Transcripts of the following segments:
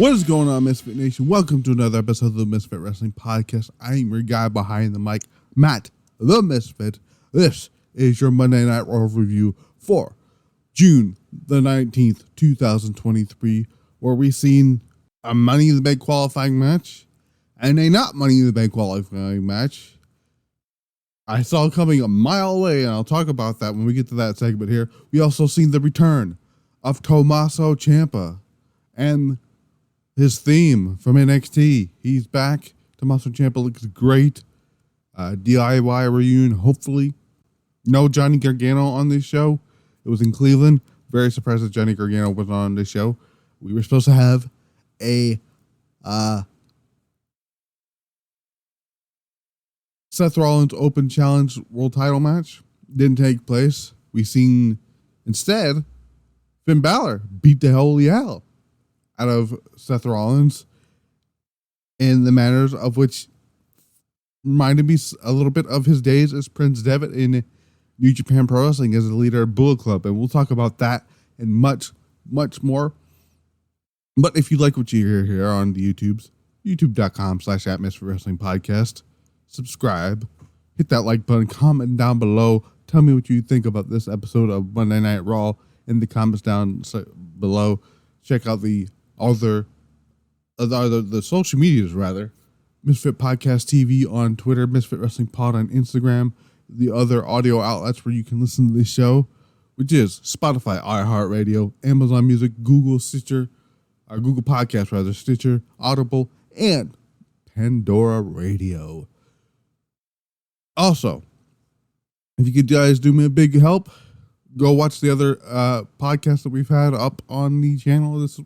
What is going on, Misfit Nation? Welcome to another episode of the Misfit Wrestling Podcast. I am your guy behind the mic, Matt, the Misfit. This is your Monday Night RAW review for June the 19th, 2023, where we've seen a Money in the Bank qualifying match and a not Money in the Bank qualifying match. I saw it coming a mile away, and I'll talk about that when we get to that segment here. We also seen the return of Tommaso Ciampa and his theme from NXT. He's back. Tommaso Ciampa looks great. DIY reunion, hopefully. No Johnny Gargano on this show. It was in Cleveland. Very surprised that Johnny Gargano was on this show. We were supposed to have a Seth Rollins Open Challenge World Title match. Didn't take place. We seen instead Finn Balor beat the holy hell out of Seth Rollins in the manners of which reminded me a little bit of his days as Prince Devitt in New Japan Pro Wrestling as the leader of Bullet Club. And we'll talk about that and much, much more. But if you like what you hear here on the YouTubes, youtube.com/@MisfitWrestlingPodcast, subscribe, hit that like button, comment down below. Tell me what you think about this episode of Monday Night Raw in the comments down below. Check out the social medias, rather. Misfit Podcast TV on Twitter, Misfit Wrestling Pod on Instagram, the other audio outlets where you can listen to this show, which is Spotify, iHeartRadio, Amazon Music, Google Podcast, Stitcher, Audible, and Pandora Radio. Also, if you could guys do me a big help, go watch the other podcasts that we've had up on the channel this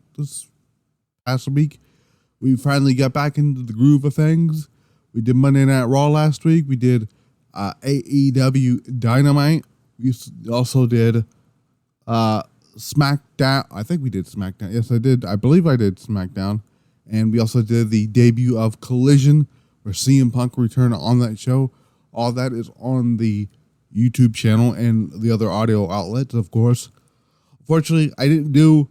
past week. We finally got back into the groove of things. We did Monday Night Raw last week. We did AEW Dynamite. We also did SmackDown. I think we did SmackDown. Yes, I did. I believe I did SmackDown. And we also did the debut of Collision, where CM Punk returned on that show. All that is on the YouTube channel and the other audio outlets, of course. Unfortunately, I didn't do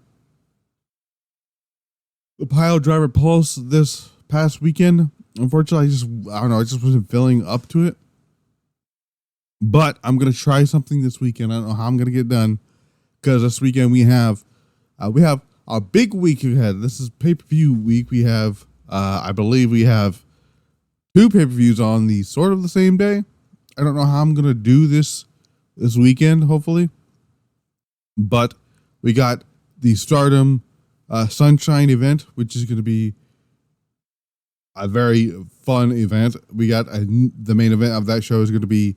the Pile Driver Pulse this past weekend. Unfortunately, I just wasn't feeling up to it. But I'm going to try something this weekend. I don't know how I'm going to get done, because this weekend we have a big week ahead. This is pay-per-view week. We have, I believe we have 2 pay-per-views on the sort of the same day. I don't know how I'm going to do this weekend, hopefully. But we got the Stardom Sunshine event, which is going to be a very fun event. We got the main event of that show is going to be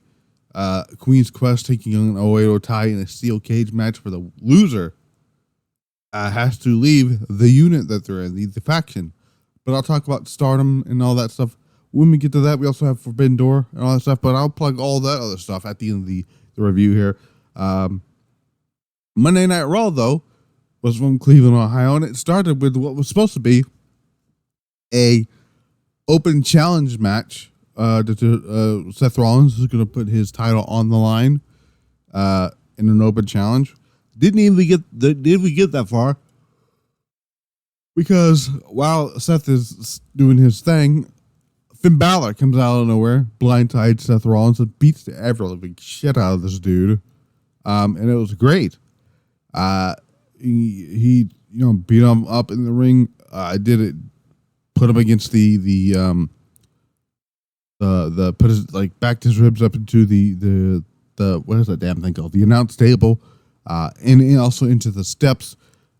Queen's Quest taking on Oedo Tai in a steel cage match, for the loser has to leave the unit that they're in, the faction. But I'll talk about Stardom and all that stuff when we get to that. We also have Forbidden Door and all that stuff, but I'll plug all that other stuff at the end of the review here. Monday Night Raw, though, was from Cleveland, Ohio, and it started with what was supposed to be a open challenge match. Seth Rollins is going to put his title on the line in an open challenge. Did we get that far? Because while Seth is doing his thing, Finn Balor comes out of nowhere, blindsides Seth Rollins, and beats the ever-living shit out of this dude. And it was great. He beat him up in the ring. Put him against put his, backed his ribs up into the what is that damn thing called? The announce table, and also into the steps.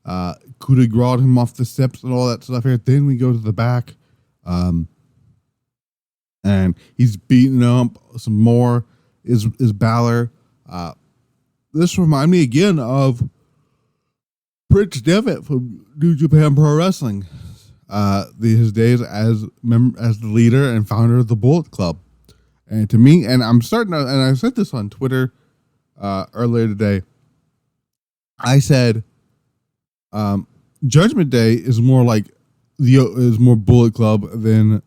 Coup de grace him off the steps and all that stuff here. Then we go to the back, and he's beating up some more. Is Balor? This reminds me again of Prince Devitt from New Japan Pro Wrestling. His days as the leader and founder of the Bullet Club. And to me, and I'm starting to, and I said this on Twitter earlier today, I said Judgment Day is more like more Bullet Club than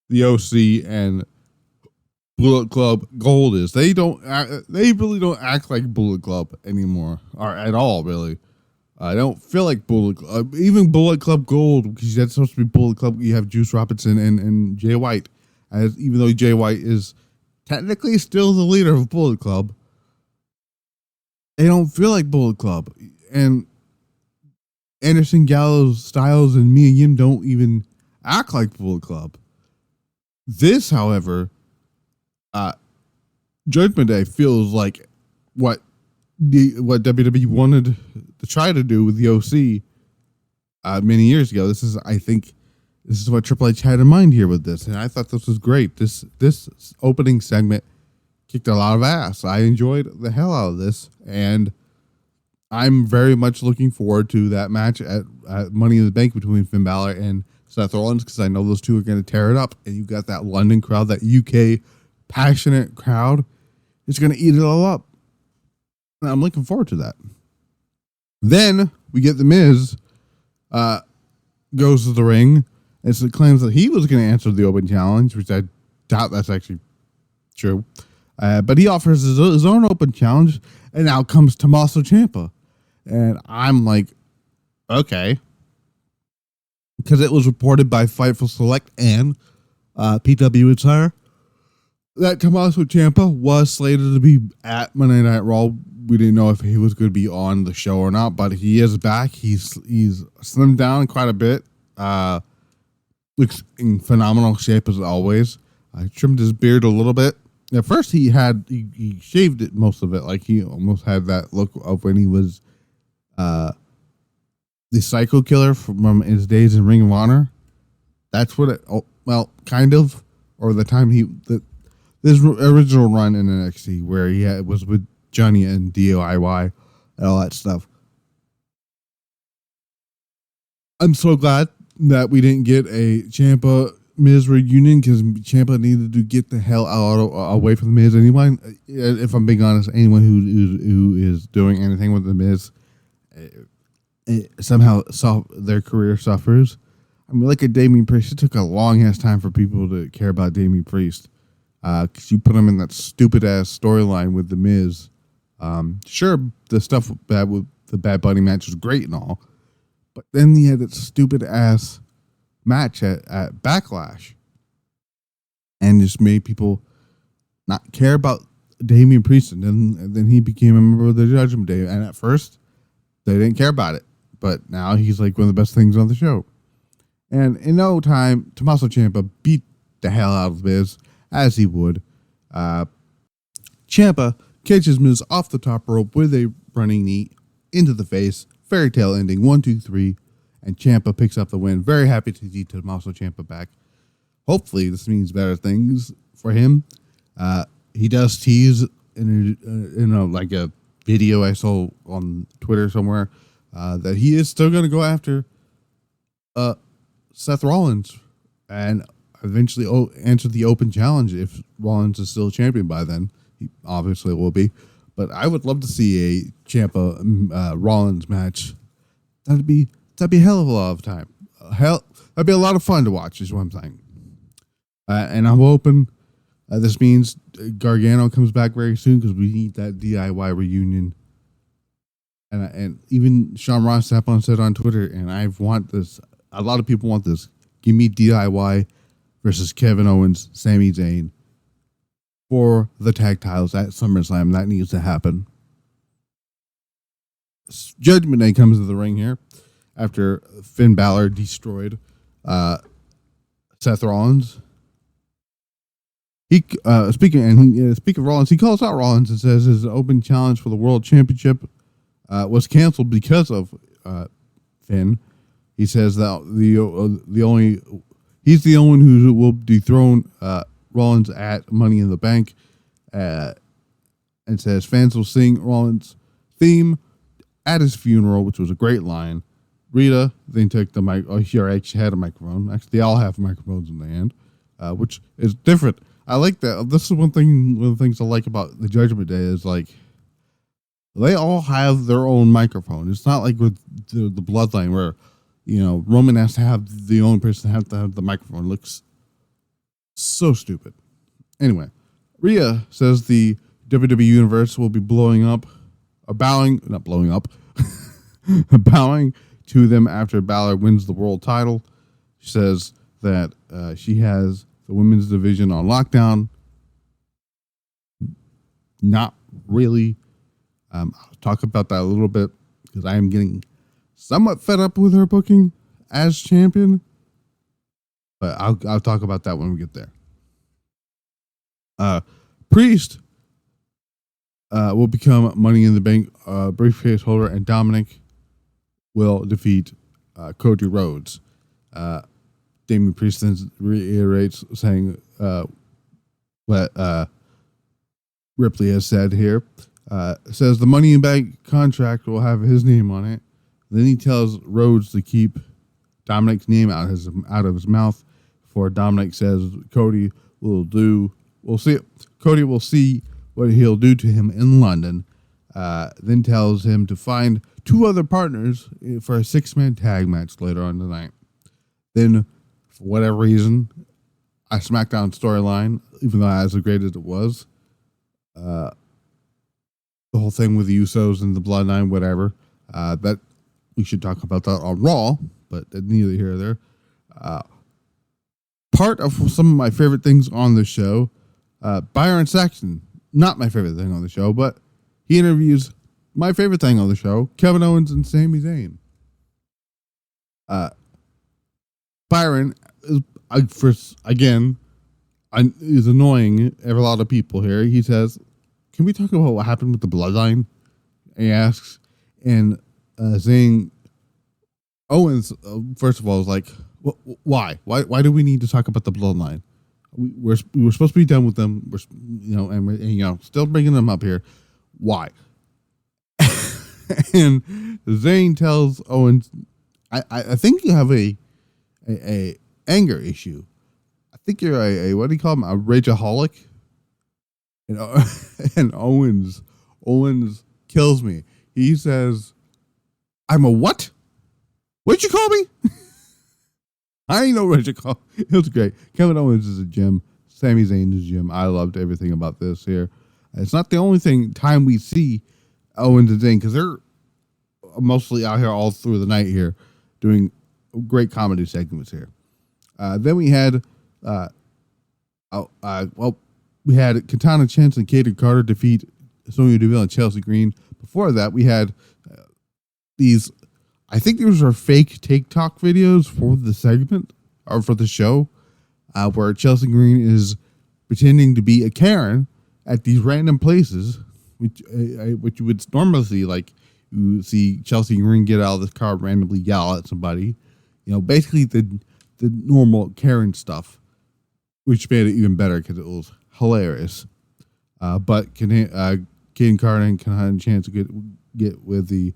the OC and Bullet Club Gold is. They really don't act like Bullet Club anymore, or at all, really. I don't feel like Bullet Club, even Bullet Club Gold, because that's supposed to be Bullet Club. You have Juice Robinson and Jay White, even though Jay White is technically still the leader of Bullet Club. They don't feel like Bullet Club, and Anderson, Gallows, Styles, and Mia Yim don't even act like Bullet Club. This, however, Judgment Day feels like what WWE wanted to try to do with the OC many years ago. I think this is what Triple H had in mind here with this, and I thought this was great. This opening segment kicked a lot of ass. I enjoyed the hell out of this, and I'm very much looking forward to that match at Money in the Bank between Finn Balor and Seth Rollins, because I know those two are going to tear it up, and you got that London crowd, that UK passionate crowd. It's going to eat it all up. And I'm looking forward to that. Then we get The Miz goes to the ring and claims that he was going to answer the open challenge, which I doubt that's actually true. But he offers his own open challenge, and out comes Tommaso Ciampa. And I'm like, okay. Because it was reported by Fightful Select and PW Insider that Tommaso Ciampa was slated to be at Monday Night Raw. We didn't know if he was going to be on the show or not, but he is back. He's slimmed down quite a bit. Looks in phenomenal shape as always. I trimmed his beard a little bit. At first, he shaved it, most of it. Like, he almost had that look of when he was the Psycho Killer from his days in Ring of Honor. That's what kind of, or the time this original run in NXT where he was with Johnny and DIY and all that stuff. I'm so glad that we didn't get a Ciampa Miz reunion, because Ciampa needed to get the hell away from the Miz. Anyone, if I'm being honest, anyone who is doing anything with the Miz, somehow their career suffers. I mean, look at Damian Priest. It took a long ass time for people to care about Damian Priest, because you put him in that stupid ass storyline with the Miz. Sure, the stuff with the Bad Bunny match was great and all, but then he had that stupid ass match at Backlash, and just made people not care about Damian Priest. And then he became a member of the Judgment Day, and at first they didn't care about it, but now he's like one of the best things on the show. And in no time, Tommaso Ciampa beat the hell out of Miz, as he would. Ciampa catches Miz off the top rope with a running knee into the face. Fairy tale ending, 1, 2, 3. And Ciampa picks up the win. Very happy to see Tommaso Ciampa back. Hopefully, this means better things for him. He does tease in like a video I saw on Twitter somewhere that he is still going to go after Seth Rollins and eventually answer the open challenge if Rollins is still champion by then. He obviously will be. But I would love to see a Ciampa Rollins match. That'd be a hell of a lot of time. That'd be a lot of fun to watch, is what I'm saying. And I'm hoping this means Gargano comes back very soon, because we need that DIY reunion. And even Sean Ross Sapp said on Twitter, and I want this. A lot of people want this. Give me DIY versus Kevin Owens, Sami Zayn for the tag titles at SummerSlam. That needs to happen. Judgment Day comes to the ring here after Finn Balor destroyed Seth Rollins. Speaking of Rollins, he calls out Rollins and says his open challenge for the World Championship was canceled because of Finn. He says that he's the only who will dethrone Rollins at Money in the Bank, and says fans will sing Rollins' theme at his funeral, which was a great line. Rita then took the mic. Oh, she actually had a microphone. Actually, they all have microphones in their hand, which is different. I like that. This is one of the things I like about the Judgment Day is, like, they all have their own microphone. It's not like with the Bloodline where, Roman has to have the only person have to have the microphone. It looks so stupid. Anyway, Rhea says the WWE Universe will be not blowing up. bowing to them after Balor wins the world title. She says that she has the women's division on lockdown. Not really. I'll talk about that a little bit because I am getting somewhat fed up with her booking as champion. But I'll talk about that when we get there. Priest will become Money in the Bank briefcase holder, and Dominic will defeat Cody Rhodes. Damian Priest then reiterates saying what Ripley has said here. Says the Money in the Bank contract will have his name on it. Then he tells Rhodes to keep Dominic's name out of his mouth. Before Dominic says Cody will see what he'll do to him in London. Then tells him to find 2 other partners for a 6-man tag match later on tonight. Then, for whatever reason, a SmackDown storyline, even though as great as it was, the whole thing with the Usos and the Bloodline, whatever, that we should talk about that on Raw, but neither here nor there. Part of some of my favorite things on the show, Byron Saxton, not my favorite thing on the show, but he interviews my favorite thing on the show, Kevin Owens and Sami Zayn. Byron is annoying a lot of people here. He says, "Can we talk about what happened with the Bloodline?" He asks, and saying Owens, first of all, is like, "Why? Why do we need to talk about the Bloodline? We were supposed to be done with them. We're still bringing them up here. Why?" And Zayn tells Owens, "I think you have a anger issue. I think you're a what do you call him? A rage-a-holic." And Owens kills me. He says, "I'm a what? What'd you call me?" I ain't no rage-a-holic. It was great. Kevin Owens is a gem. Sami Zayn is a gem. I loved everything about this here. It's not the only time we see Owens and Zayn, because they're mostly out here all through the night here doing great comedy segments here. Then we had we had Katana Chance and Kaden Carter defeat Sonya Deville and Chelsea Green. Before that, we had these, I think these are fake TikTok videos for the segment, or for the show, where Chelsea Green is pretending to be a Karen at these random places, which you would normally see, like you see Chelsea Green get out of the car, randomly yell at somebody. Basically the normal Karen stuff, which made it even better because it was hilarious. But Kaden Carter and Katana Chance to get with the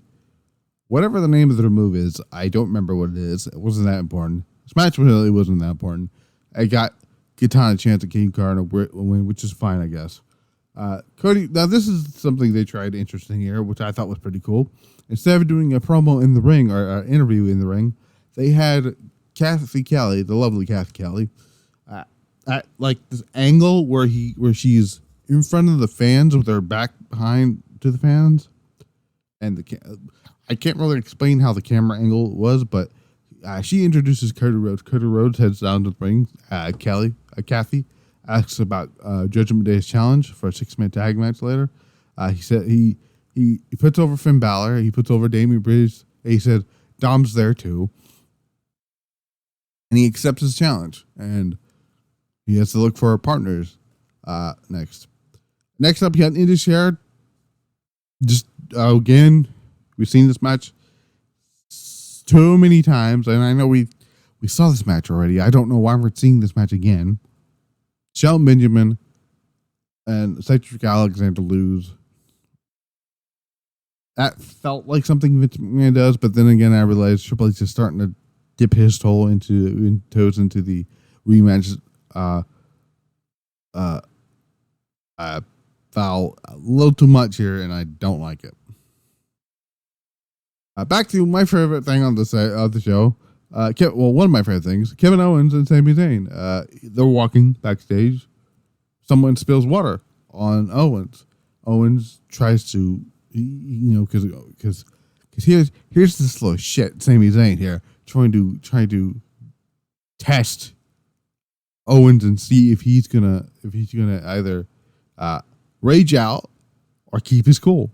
whatever the name of their move is. I don't remember what it is. It wasn't that important. This match really wasn't that important. I got Katana Chance and Kaden Carter win, which is fine, I guess. Cody, now this is something they tried interesting here, which I thought was pretty cool. Instead of doing a promo in the ring or an interview in the ring, they had Kathy Kelly, the lovely Kathy Kelly, at like this angle where she's in front of the fans with her back behind to the fans, and I can't really explain how the camera angle was, but she introduces Cody Rhodes. Cody Rhodes heads down to the ring. Kathy asks about Judgment Day's challenge for a 6-man tag match later. He said he puts over Finn Balor. He puts over Damian Priest. He said Dom's there too, and he accepts his challenge. And he has to look for partners next. Next up, you got Indus Sher. Just again, we've seen this match too many times, and I know we saw this match already. I don't know why we're seeing this match again. Shelton Benjamin and Cedric Alexander lose. That felt like something Vince McMahon does, but then again, I realized Triple H is starting to dip his toes into the rematch foul a little too much here, and I don't like it. Back to my favorite thing on the show. One of my favorite things, Kevin Owens and Sami Zayn. They're walking backstage. Someone spills water on Owens. Owens tries to, because Because here's this little shit, Sami Zayn here, trying to test Owens and see if he's gonna either rage out or keep his cool.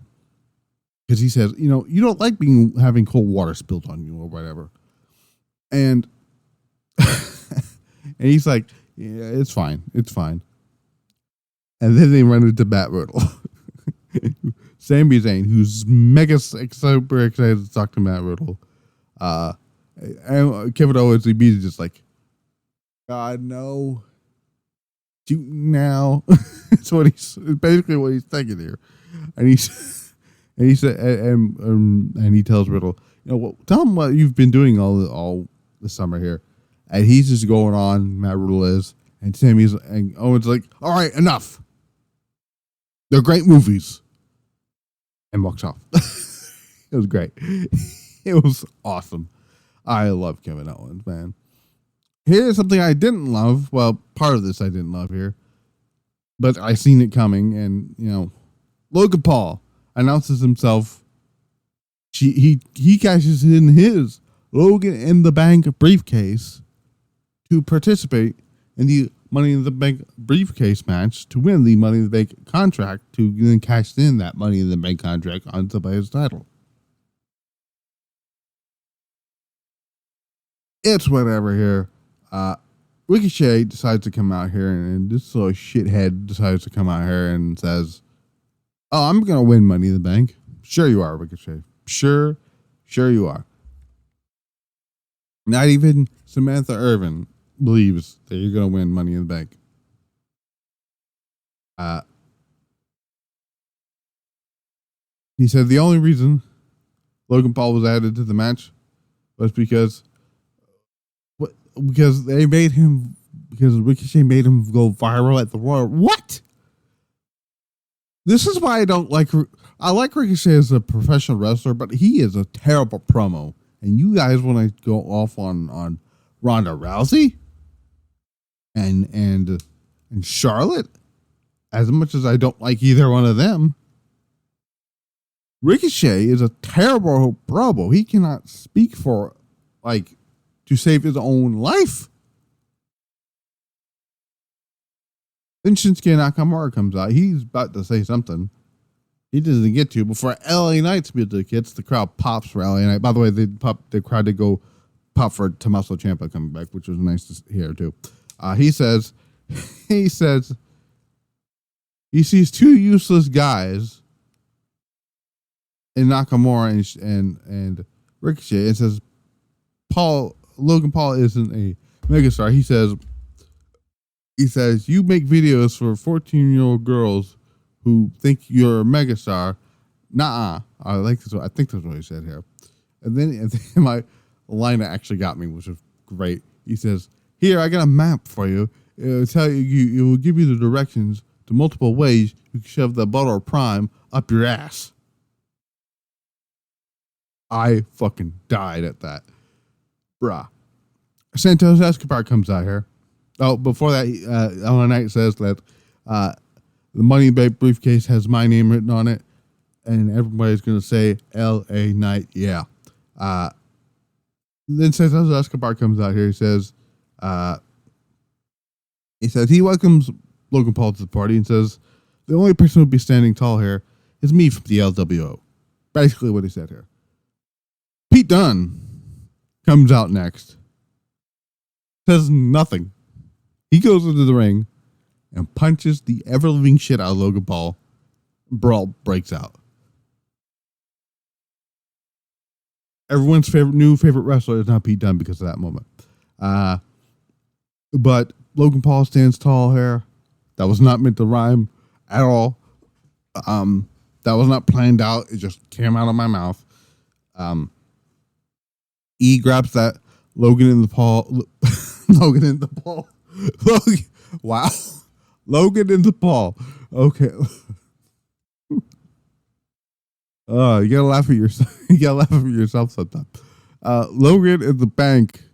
Because he says, you don't like having cold water spilled on you or whatever. And and he's like, yeah, it's fine. And then they run into Matt Riddle. Sami Zayn, who's super excited to talk to Matt Riddle. And Kevin Owens immediately just like, God, no. Shoot now. That's basically what he's thinking here. And he said, and he tells Riddle, tell him what you've been doing all the summer here. And he's just going on, Matt Riddle is, and and Owens like, all right, enough. They're great movies. And walks off. It was great. It was awesome. I love Kevin Owens, man. Here's something I didn't love. Well, part of this I didn't love here. But I seen it coming, and, Logan Paul announces himself. He cashes in his Logan in the Bank briefcase to participate in the Money in the Bank briefcase match to win the Money in the Bank contract to then cash in that Money in the Bank contract on somebody's title. It's whatever here. Ricochet decides to come out here, and this little shithead decides to come out here and says, "Oh, I'm gonna win Money in the Bank." Sure you are, Ricochet. Sure you are. Not even Samantha Irvin believes that you're gonna win Money in the Bank. He said the only reason Logan Paul was added to the match was because Ricochet made him go viral at the Royal. What? This is why I like Ricochet as a professional wrestler, but he is a terrible promo. And you guys want to go off on Ronda Rousey and Charlotte, as much as I don't like either one of them. Ricochet is a terrible promo. He cannot speak to save his own life. Then Shinsuke Nakamura comes out. He's about to say something. He doesn't get to before LA Knight's music hits. The crowd pops for LA Knight. By the way, the crowd did go pop for Tommaso Ciampa coming back, which was nice to hear too. He says he sees two useless guys in Nakamura and Ricochet, and says Logan Paul isn't a megastar. He says you make videos for 14-year-old girls who think you're a megastar. Nuh-uh. I think that's what he said here. And then my line that actually got me, which was great. He says, "Here, I got a map for you. It'll tell you. It will give you the directions to multiple ways you can shove the Balor Prime up your ass." I fucking died at that, bruh. Santos Escobar comes out here. Oh, before that, LA Knight says that the Money in the Bank briefcase has my name written on it, and everybody's going to say LA Knight, yeah. Then Santos Escobar comes out here. He says he welcomes Logan Paul to the party and says the only person who'll be standing tall here is me from the LWO. Basically what he said here. Pete Dunne comes out next. Says nothing. He goes into the ring and punches the ever-living shit out of Logan Paul. Brawl breaks out. Everyone's new favorite wrestler is now Pete Dunne because of that moment. But Logan Paul stands tall here. That was not meant to rhyme at all. That was not planned out. It just came out of my mouth. He grabs that Logan in the Paul. Logan in the Paul. Wow. Logan in the Paul. Okay. You gotta laugh at yourself. You gotta laugh at yourself sometimes. Logan in the Bank.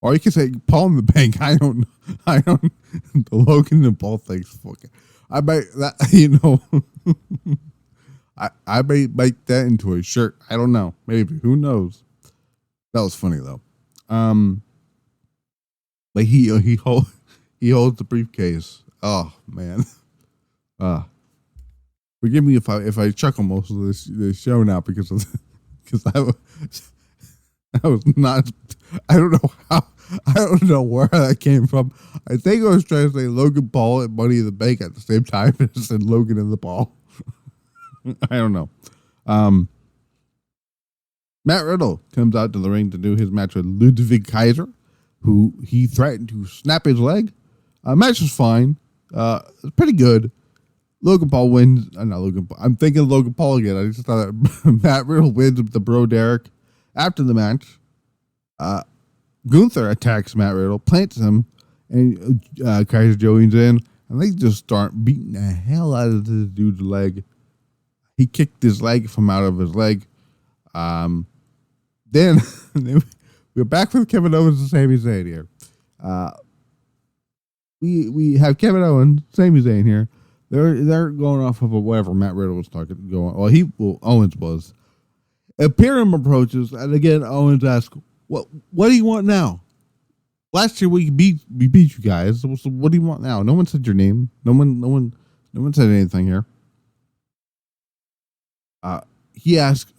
Or you can say Paul in the Bank. I don't. The Logan and Paul thing's fucking. I bet that I may make that into a shirt. I don't know. Maybe. Who knows? That was funny though. Like he holds the briefcase. Oh man. Forgive me if I chuckle most of this show now because I was not. I don't know how. I don't know where that came from. I think I was trying to say Logan Paul and Money in the Bank at the same time as said Logan and the Paul. I don't know. Matt Riddle comes out to the ring to do his match with Ludwig Kaiser, who he threatened to snap his leg. Match was fine. It's pretty good. Logan Paul wins. Not Logan Paul. I'm thinking of Logan Paul again. I just thought that Matt Riddle wins with the Bro Derek. After the match, Gunther attacks Matt Riddle, plants him, and Kaiser joins in, and they just start beating the hell out of this dude's leg. He kicked his leg from out of his leg. Then we're back with Kevin Owens and Sami Zayn here. We have Kevin Owens, Sami Zayn here. They're going off of whatever Matt Riddle was talking going. Well, Owens was. Imperium approaches, and again Owens asks, "What do you want now? Last year we beat you guys. So what do you want now? No one said your name. No one said anything here." He asked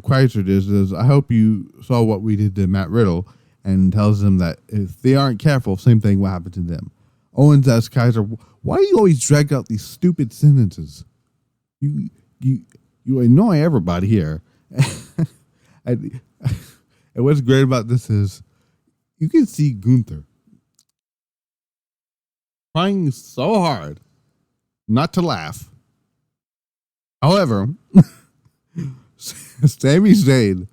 Kaiser says, "I hope you saw what we did to Matt Riddle," and tells him that if they aren't careful, same thing will happen to them. Owens asks Kaiser, "Why do you always drag out these stupid sentences? You annoy everybody here." And what's great about this is you can see Gunther trying so hard not to laugh. However, Sami Zayn.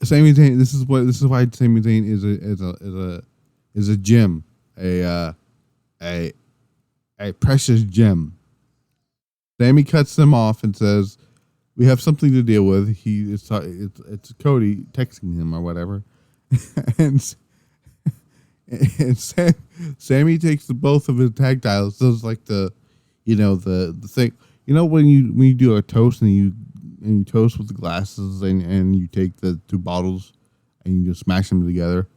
This is why Sami Zayn is a gem, a precious gem. Sami cuts them off and says, "We have something to deal with." It's Cody texting him or whatever, and Sami takes both of his tag titles. Does like the thing. When you do a toast and you toast with the glasses and you take the two bottles and you just smash them together.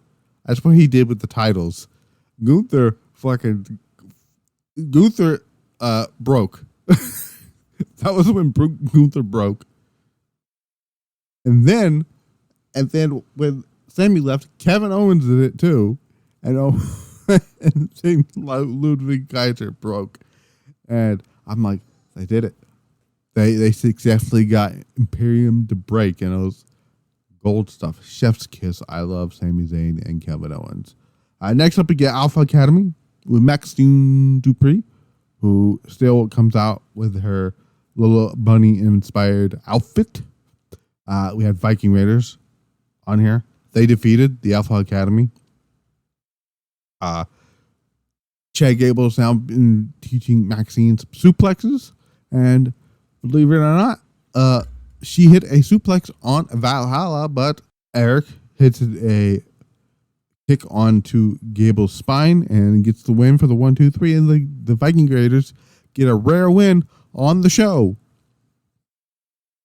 That's what he did with the titles. Gunther broke. That was when Gunther broke. And then when Sami left, Kevin Owens did it too. And Ludwig Kaiser broke. And I'm like, they did it. They successfully got Imperium to break, and it was gold stuff. Chef's kiss. I love Sami Zayn and Kevin Owens. Next up, we get Alpha Academy with Maxine Dupree, who still comes out with her little bunny-inspired outfit. We had Viking Raiders on here. They defeated the Alpha Academy. Chad Gable is now teaching Maxine some suplexes, and believe it or not, she hit a suplex on Valhalla, but Eric hits a kick onto Gable's spine and gets the win for the 1-2-3, and the Viking Raiders get a rare win on the show.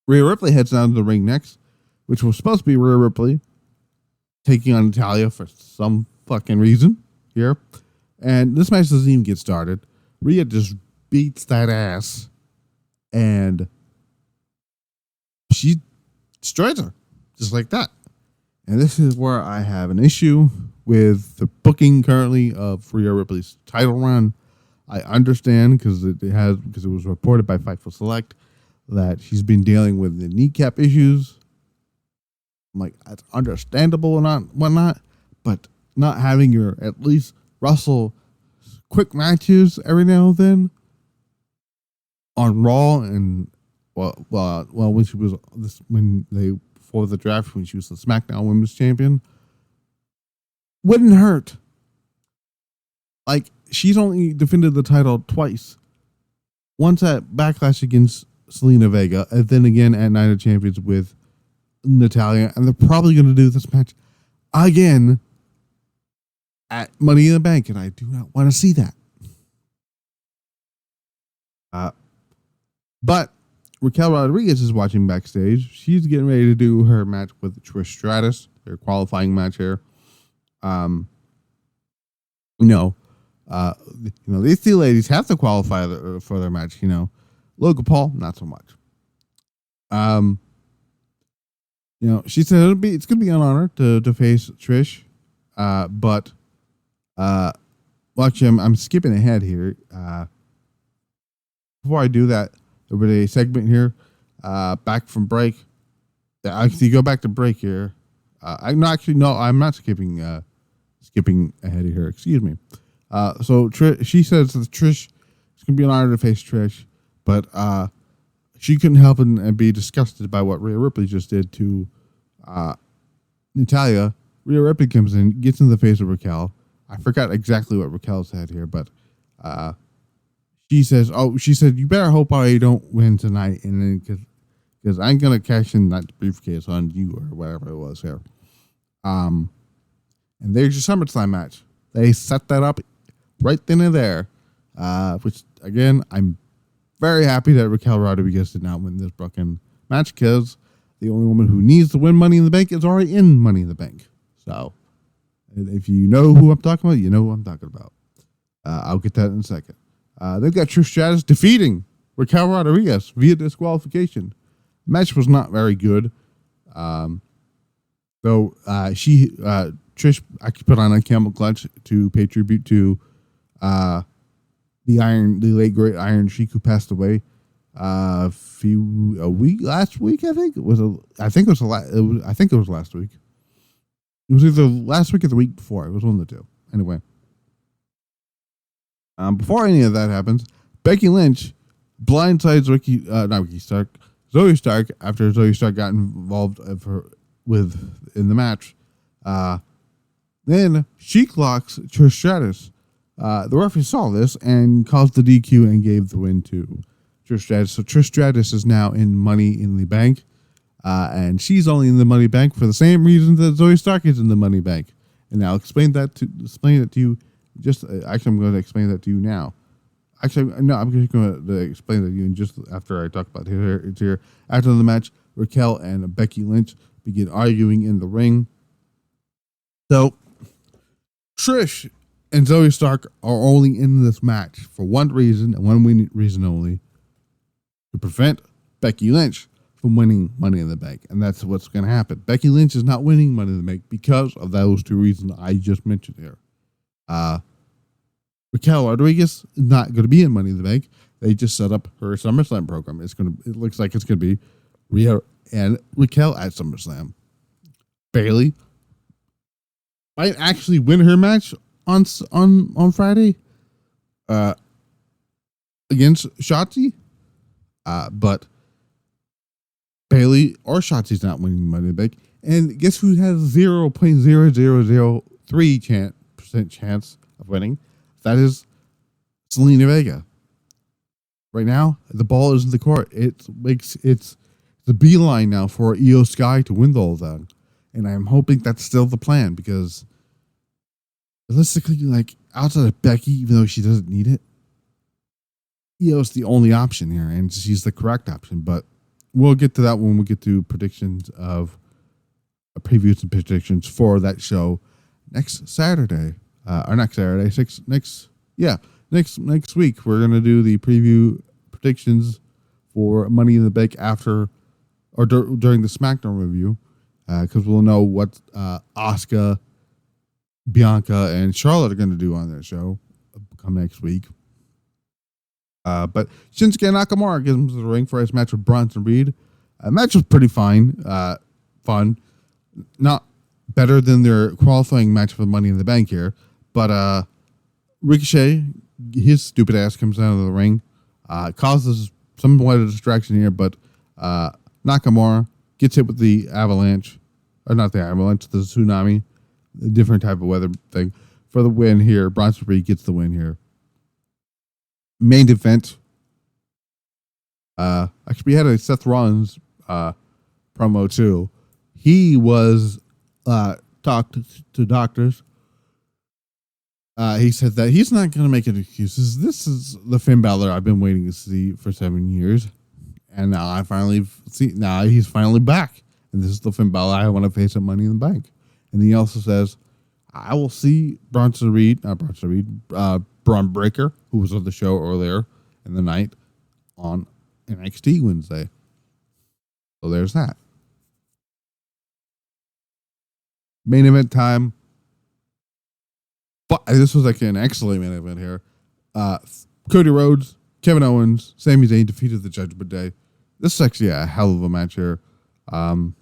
Rhea Ripley heads down to the ring next, which was supposed to be Rhea Ripley taking on Natalya for some fucking reason here. And this match doesn't even get started. Rhea just beats that ass, and she destroys her just like that. And this is where I have an issue with the booking currently of Rhea Ripley's title run. I understand because it was reported by Fightful Select that she's been dealing with the kneecap issues. I'm like, that's understandable or whatnot, but not having her at least wrestle quick matches every now and then on Raw, and when she was before the draft, when she was the SmackDown Women's Champion, wouldn't hurt. Like, she's only defended the title twice. Once at Backlash against Selena Vega, and then again at Night of Champions with Natalya, and they're probably going to do this match again at Money in the Bank, and I do not want to see that. But Raquel Rodriguez is watching backstage. She's getting ready to do her match with Trish Stratus, their qualifying match here. These two ladies have to qualify for their match. Logan Paul, not so much. She said it's gonna be an honor to face Trish, but watch him. I'm skipping ahead here. Before I do that, there was a segment here, back from break. Actually, go back to break here. I'm not skipping ahead here. Excuse me. So she says that Trish, it's gonna be an honor to face Trish, but she couldn't help and be disgusted by what Rhea Ripley just did to Natalya. Rhea Ripley comes in, gets in the face of Raquel. I forgot exactly what Raquel said here, but she said, you better hope I don't win tonight, and then because I'm gonna cash in that briefcase on you or whatever it was here. And there's your SummerSlam match. They set that up right then and there, which again, I'm very happy that Raquel Rodriguez did not win this broken match, because the only woman who needs to win Money in the Bank is already in Money in the Bank. So, if you know who I'm talking about, you know who I'm talking about. I'll get that in a second. They've got Trish Stratus defeating Raquel Rodriguez via disqualification. The match was not very good. Trish actually put on a camel clutch to pay tribute to the late great Iron Sheik, who passed away last week. I think it was last week. It was either last week or the week before. It was one of the two. Anyway, before any of that happens, Becky Lynch blindsides Zoe Stark after Zoe Stark got involved in the match. Then Sheik locks Trish Stratus. The referee saw this and caused the DQ and gave the win to Trish Stratus. So Trish Stratus is now in Money in the Bank, and she's only in the Money Bank for the same reason that Zoe Stark is in the Money Bank. And I'll explain it to you. I'm going to explain that to you now. Actually, no, I'm just going to explain that to you just after I talk about it. It's here. After the match, Raquel and Becky Lynch begin arguing in the ring. So Trish and Zoe Stark are only in this match for one reason and one reason only: to prevent Becky Lynch from winning Money in the Bank. And that's what's going to happen. Becky Lynch is not winning Money in the Bank because of those two reasons I just mentioned here. Raquel Rodriguez is not going to be in Money in the Bank. They just set up her SummerSlam program. It looks like it's going to be Rhea and Raquel at SummerSlam. Bayley might actually win her match on Friday against Shotzi, but Bayley or Shotzi's not winning Money in the Bank. And guess who has 0.0003% chance of winning? That is Zelina Vega. Right now, the ball is in the court. It's the beeline now for Io Sky to win the whole thing. And I'm hoping that's still the plan, because realistically, like, outside of Becky, even though she doesn't need it, Io's the only option here, and she's the correct option. But we'll get to that when we get to predictions of previews and predictions for that show next Saturday. Next week. We're going to do the preview predictions for Money in the Bank after or during the SmackDown review, because we'll know what Asuka, Bianca, and Charlotte are going to do on their show come next week. But Shinsuke Nakamura gives him the ring for his match with Bronson Reed. The match was pretty fun. Not better than their qualifying match for Money in the Bank here. But Ricochet, his stupid ass comes out of the ring, causes somewhat of a distraction here, but Nakamura gets hit with the avalanche, or not the avalanche, the tsunami, a different type of weather thing, for the win here. Bronson Reed gets the win here. Main event. Actually, we had a Seth Rollins promo too. He was talked to doctors. He said that he's not going to make any excuses. This is the Finn Balor I've been waiting to see for 7 years. And now he's finally back. And this is the Finn Balor I want to face at Money in the Bank. And he also says, I will see Braun Breaker, who was on the show earlier in the night, on NXT Wednesday. So there's that. Main event time. But this was like an excellent main event here. Cody Rhodes, Kevin Owens, Sami Zayn defeated the Judgment Day. This is actually a hell of a match here. Later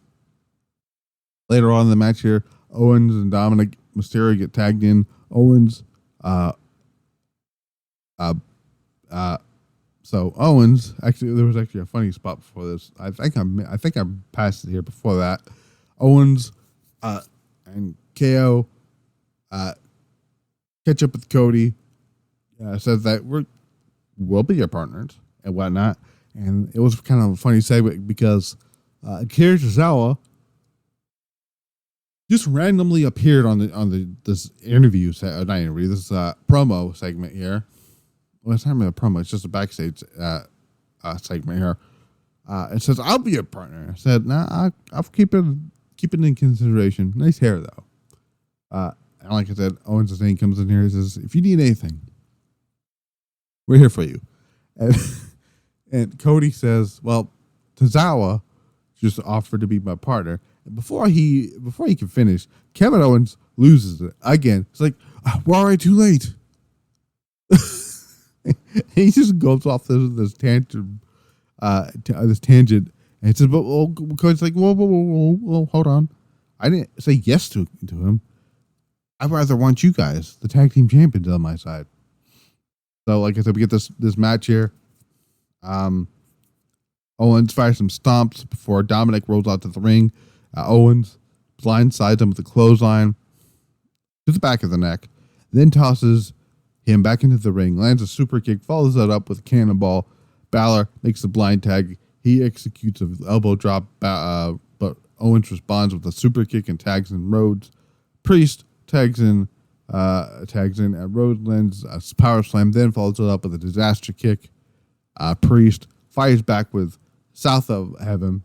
on in the match here, Owens and Dominic Mysterio get tagged in. Owens, so Owens, actually, there was actually a funny spot before this. I think I passed it here before that. Owens, and KO, catch up with Cody, says that we'll be your partners and whatnot. And it was kind of a funny segment because Akira Tozawa just randomly appeared on this interview, not interview, this promo segment here. Well, it's not really a promo; it's just a backstage segment here. It says, "I'll be your partner." I said, "Nah, I'll keep it in consideration." Nice hair though. And like I said, Owens' name comes in here. He says, "If you need anything, we're here for you." And Cody says, "Well, Tozawa just offered to be my partner." And before he can finish, Kevin Owens loses it again. It's like, we're already too late. He just goes off this tangent, and it says, "But Cody's like, whoa, hold on. I didn't say yes to him. I'd rather want you guys, the tag team champions, on my side." So, like I said, we get this match here. Owens fires some stomps before Dominic rolls out to the ring. Owens blindsides him with a clothesline to the back of the neck, then tosses him back into the ring, lands a super kick, follows that up with a cannonball. Balor makes the blind tag. He executes an elbow drop, but Owens responds with a super kick and tags in Rhodes. Priest tags in. Rhodes lands a power slam, then follows it up with a disaster kick. Priest fires back with South of Heaven,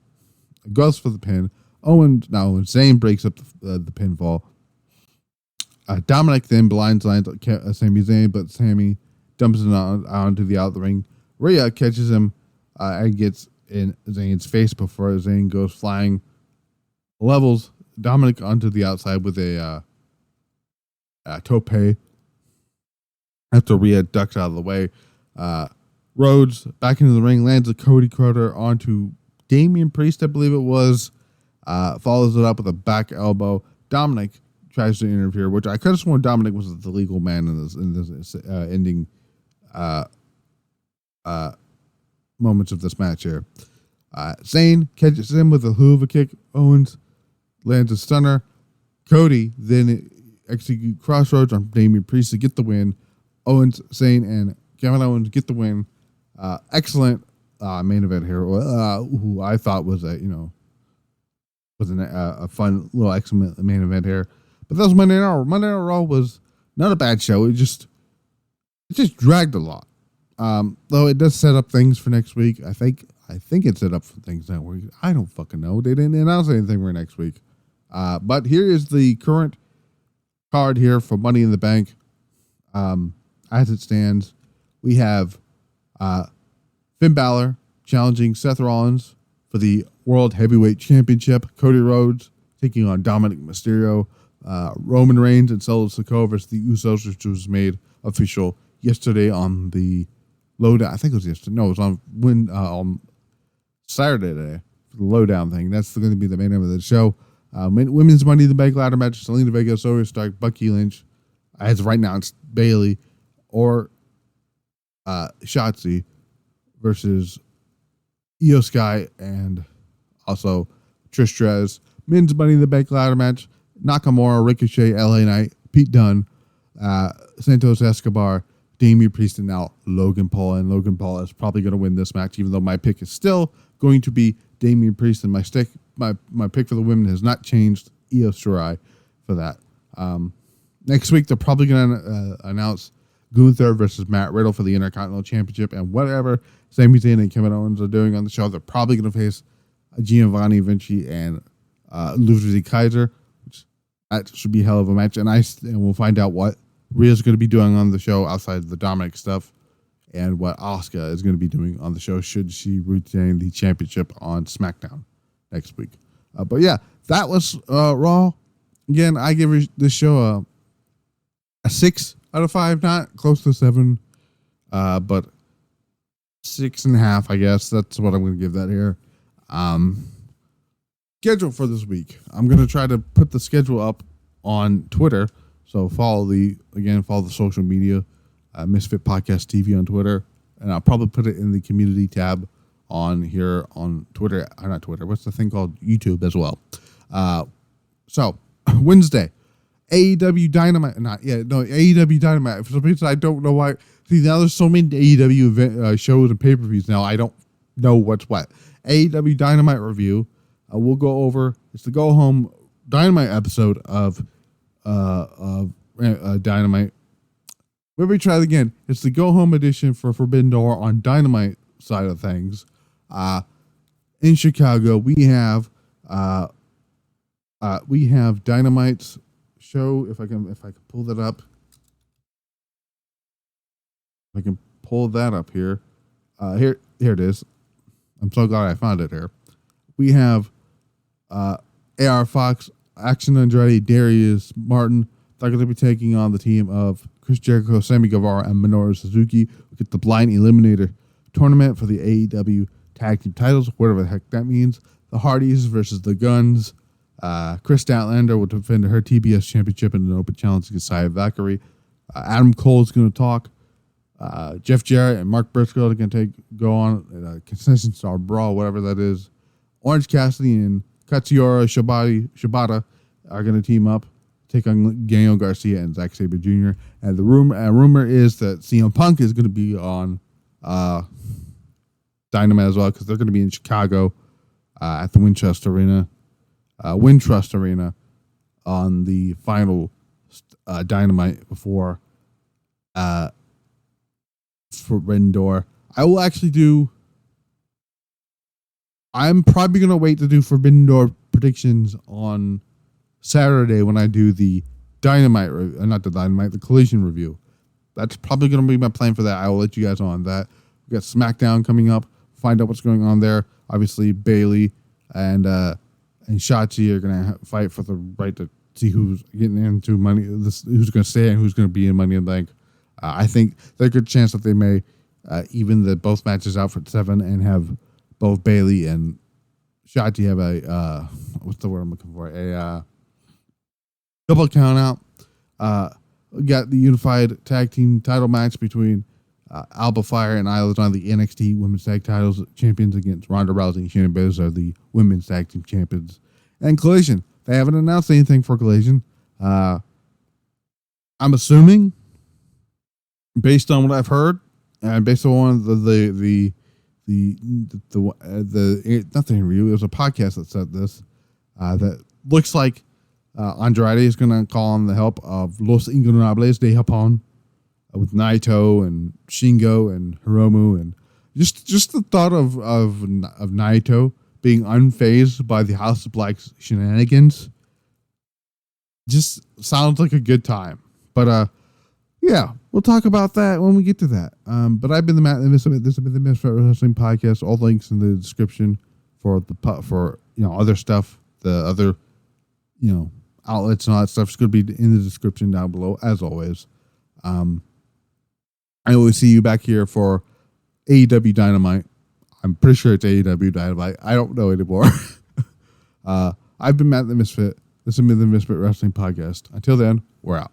goes for the pin. Zayn breaks up the pinfall. Dominic then blindsides Sami Zayn, but Sami dumps it onto the out of the ring. Rhea catches him and gets in Zayn's face before Zayn goes flying. Levels Dominic onto the outside with a tope after Rhea ducks out of the way. Rhodes back into the ring, lands a Cody Cutter onto Damian Priest, I believe it was. Follows it up with a back elbow. Dominic tries to interfere, which I could have sworn Dominic was the legal man in this ending moments of this match here. Zayn catches him with a hoover kick. Owens lands a stunner. Cody then execute crossroads on Damian Priest to get the win. Owens, Zayn, and Kevin Owens get the win. Excellent main event here. Who I thought was a fun little excellent main event here. But that was Monday Night Raw. Monday Night Raw was not a bad show. It just dragged a lot. Though it does set up things for next week. I think it set up for things that week. I don't fucking know. They didn't announce anything for next week. But here is the current card here for Money in the Bank. As it stands, we have Finn Balor challenging Seth Rollins for the World Heavyweight Championship. Cody Rhodes taking on Dominic Mysterio. Roman Reigns and Solo Sikoa versus the Usos, which was made official yesterday on the lowdown. I think it was yesterday. No, it was on Saturday today for the lowdown thing. That's going to be the main event of the show. Women's Money in the Bank ladder match: Selena Vega, Zoe Stark, Becky Lynch. As of right now, it's Bayley or Shotzi versus Io Sky and also Trish Stratus. Men's Money in the Bank ladder match: Nakamura, Ricochet, LA Knight, Pete Dunne, Santos Escobar, Damian Priest, and now Logan Paul. And Logan Paul is probably going to win this match, even though my pick is still going to be Damian Priest, and my pick for the women has not changed. Io Shirai for that. Next week they're probably going to announce Gunther versus Matt Riddle for the Intercontinental Championship, and whatever Sami Zayn and Kevin Owens are doing on the show, they're probably going to face Giovanni Vinci and Ludwig Kaiser, which that should be a hell of a match. And we'll find out what Rhea's going to be doing on the show outside of the Dominic stuff, and what Asuka is going to be doing on the show should she retain the championship on SmackDown next week. But yeah, that was Raw. Again, I give this show a 6 out of 5, not close to 7, but 6.5, I guess. That's what I'm going to give that here. Schedule for this week. I'm going to try to put the schedule up on Twitter. So follow the social media, Misfit Podcast TV on Twitter. And I'll probably put it in the community tab on here on Twitter. Not Twitter. What's the thing called? YouTube as well. So Wednesday, AEW Dynamite. AEW Dynamite. For some reason, I don't know why. See, now there's so many AEW shows and pay-per-views now. I don't know what's what. AEW Dynamite review. We'll go over. It's the go home Dynamite episode of Dynamite. Let me try it again. It's the go home edition for Forbidden Door on Dynamite side of things. In Chicago, we have Dynamite's show. If I can pull that up. If I can pull that up here. Here it is. I'm so glad I found it here. We have AR Fox, Action Andretti, Darius Martin. They're going to be taking on the team of Chris Jericho, Sammy Guevara, and Minoru Suzuki. We get the Blind Eliminator tournament for the AEW Tag Team titles, whatever the heck that means. The Hardys versus the Guns. Chris Statlander will defend her TBS championship in an open challenge against Saya Valkyrie. Adam Cole is going to talk. Jeff Jarrett and Mark Briscoe are going to go on a concession star brawl, whatever that is. Orange Cassidy and Katsuyori Shibata are going to team up, take on Daniel Garcia and Zack Sabre Jr. And the rumor is that CM Punk is going to be on Dynamite as well, because they're going to be in Chicago at the Wintrust Arena on the final Dynamite before Forbidden Door. I'm probably going to wait to do Forbidden Door predictions on Saturday when I do the the Collision review. That's probably going to be my plan for that. I will let you guys know on that. We got SmackDown coming up. Find out what's going on there. Obviously, Bayley and Shotzi are going to fight for the right to see who's getting into money, who's going to stay and who's going to be in Money in the Bank. I think there's a good chance that they may even both matches out for 7 and have both Bayley and Shotzi have a what's the word I'm looking for? A double count out. We got the unified tag team title match between Alba Fire and Isla Dawn, the NXT Women's Tag Titles champions, against Ronda Rousey and Shayna Baszler, are the Women's Tag Team champions. And Collision, they haven't announced anything for Collision. I'm assuming, based on what I've heard, and based on the nothing review, it was a podcast that said this, that looks like Andrade is going to call on the help of Los Ingobernables de Japón, with Naito and Shingo and Hiromu, and just the thought of Naito being unfazed by the House of Black's shenanigans just sounds like a good time. But yeah, we'll talk about that when we get to that. But I've been the Matt, this has been the Misfit Wrestling Podcast. All links in the description for other stuff, the other outlets and all that stuff is going to be in the description down below, as always. I will see you back here for AEW Dynamite. I'm pretty sure it's AEW Dynamite. I don't know anymore. I've been Matt the Misfit. This has been the Misfit Wrestling Podcast. Until then, we're out.